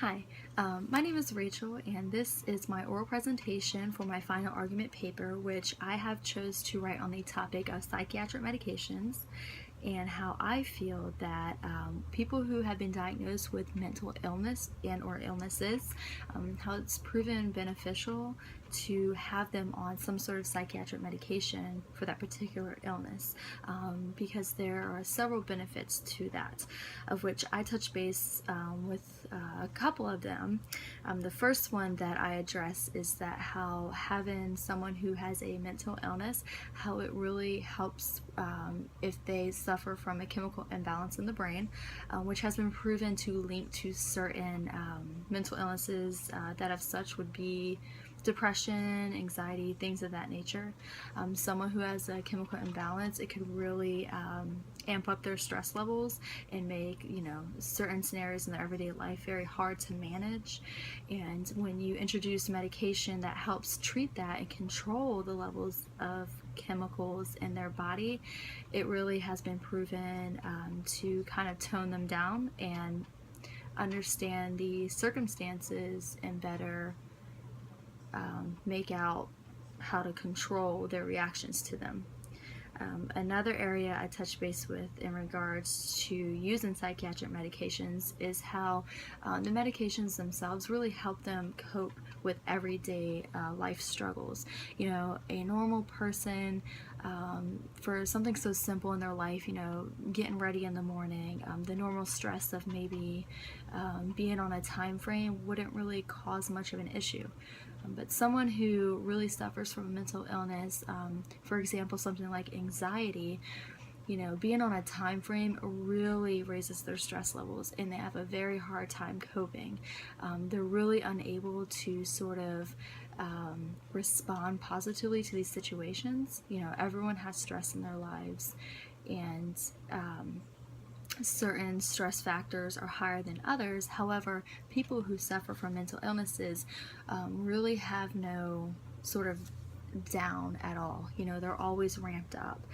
Hi, my name is Rachel, and this is my oral presentation for my final argument paper, which I have chose to write on the topic of psychiatric medications and how I feel that people who have been diagnosed with mental illness and or illnesses, how it's proven beneficial to have them on some sort of psychiatric medication for that particular illness, because there are several benefits to that, of which I touch base with a couple of them. The first one that I address is that how having someone who has a mental illness, how it really helps if they suffer from a chemical imbalance in the brain, which has been proven to link to certain mental illnesses that of such would be depression, anxiety, things of that nature. Someone who has a chemical imbalance, it could really amp up their stress levels and make certain scenarios in their everyday life very hard to manage. And when you introduce medication that helps treat that and control the levels of chemicals in their body, it really has been proven to kind of tone them down and understand the circumstances and better make out how to control their reactions to them. Another area I touch base with in regards to using psychiatric medications is how the medications themselves really help them cope with everyday life struggles. A normal person, for something so simple in their life, getting ready in the morning, the normal stress of maybe being on a time frame wouldn't really cause much of an issue. But someone who really suffers from a mental illness, for example, something like anxiety, being on a time frame really raises their stress levels, and they have a very hard time coping. They're really unable to sort of respond positively to these situations. Everyone has stress in their lives, and certain stress factors are higher than others. However, people who suffer from mental illnesses really have no sort of down at all. They're always ramped up.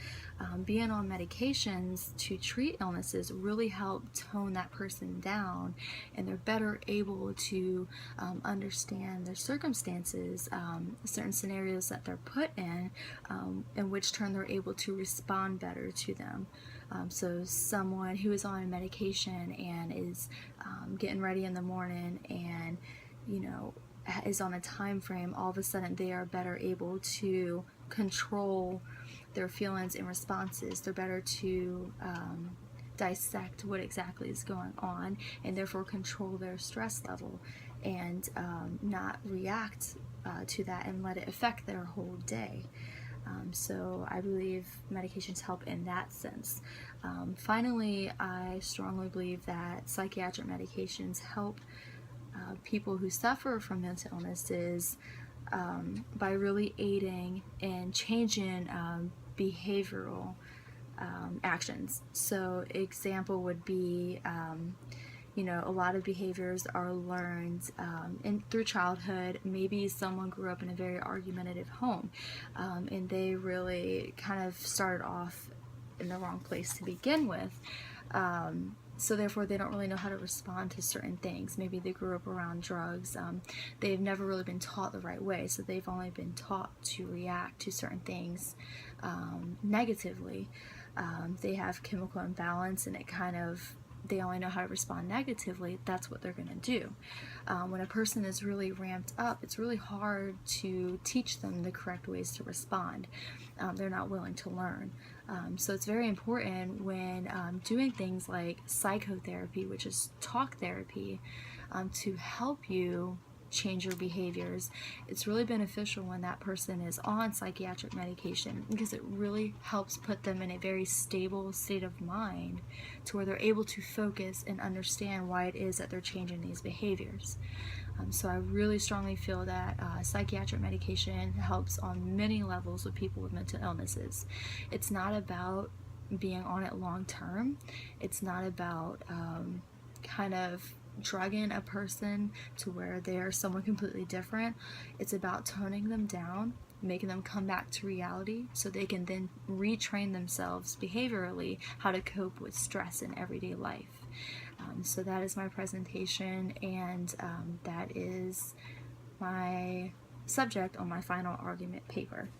Being on medications to treat illnesses really help tone that person down, and they're better able to understand their circumstances, certain scenarios that they're put in which turn they're able to respond better to them. So someone who is on medication and is getting ready in the morning and is on a time frame, all of a sudden they are better able to control their feelings and responses. They're better to dissect what exactly is going on, and therefore control their stress level and not react to that and let it affect their whole day. So I believe medications help in that sense. Finally, I strongly believe that psychiatric medications help people who suffer from mental illnesses by really aiding in changing behavioral actions. So example would be a lot of behaviors are learned through childhood. Maybe someone grew up in a very argumentative home, and they really kind of started off in the wrong place to begin with. So therefore they don't really know how to respond to certain things. Maybe they grew up around drugs. They've never really been taught the right way, so they've only been taught to react to certain things negatively. They have chemical imbalance, and they only know how to respond negatively. That's what they're going to do. When a person is really ramped up, it's really hard to teach them the correct ways to respond. They're not willing to learn. So it's very important when doing things like psychotherapy, which is talk therapy, to help you change your behaviors. It's really beneficial when that person is on psychiatric medication, because it really helps put them in a very stable state of mind to where they're able to focus and understand why it is that they're changing these behaviors. So I really strongly feel that psychiatric medication helps on many levels with people with mental illnesses. It's not about being on it long term. It's not about kind of drugging a person to where they're someone completely different. It's about toning them down, making them come back to reality so they can then retrain themselves behaviorally how to cope with stress in everyday life. So that is my presentation, and that is my subject on my final argument paper.